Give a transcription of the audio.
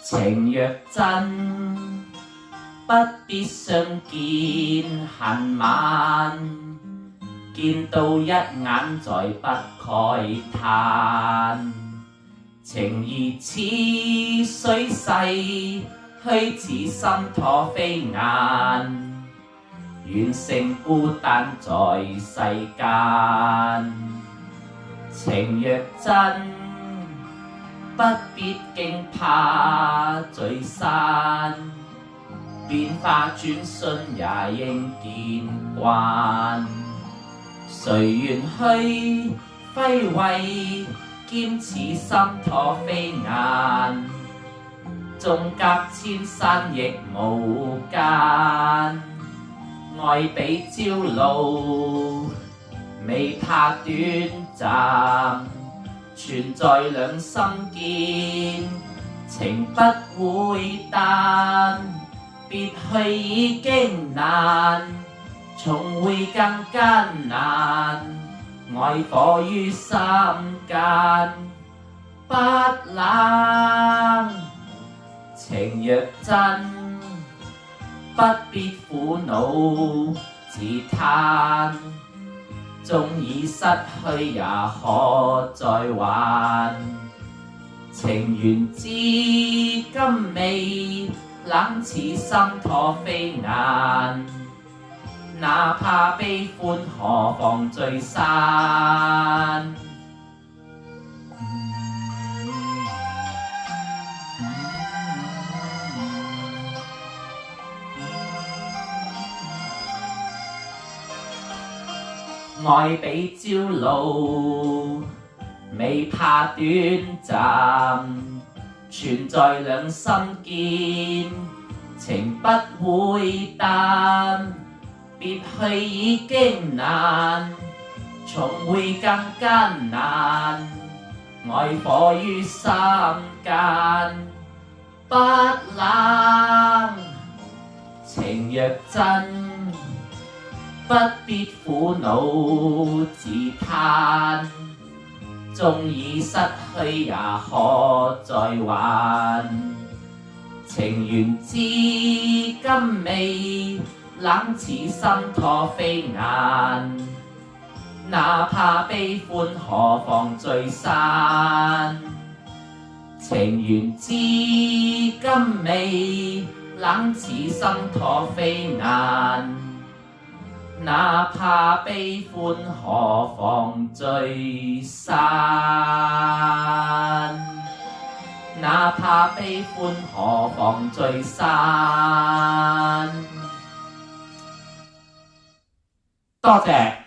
情若真，不必相見恨晚，見到一眼再不慨嘆。情義似水逝，虛似心唾飛雁，願勝孤單在世間。情若真，不必驚怕聚散，變化轉瞬也應見慣。誰願去揮慧，兼似心唾飛雁，縱隔千山亦無間。愛比朝露，未怕短暫，存在兩心間，情不會淡。別去已經難，重會更艱難。愛火於心間，不冷。情若真，不必苦惱自嘆。縱已失去也可再還，情緣至今未冷似心唾飛雁，哪怕悲歡何妨聚散。愛比朝露，未怕短暫，存在兩心間，情不會淡。別去已經難，重會更艱難。愛火於心間，不冷。情若真，不必苦惱自嘆。縱已失去也可再還，情緣至今未冷似心唾飛雁，哪怕悲歡何妨聚散。情緣至今未冷似心唾飛雁，哪怕悲歡何妨聚散。哪怕悲歡何妨聚散。多謝。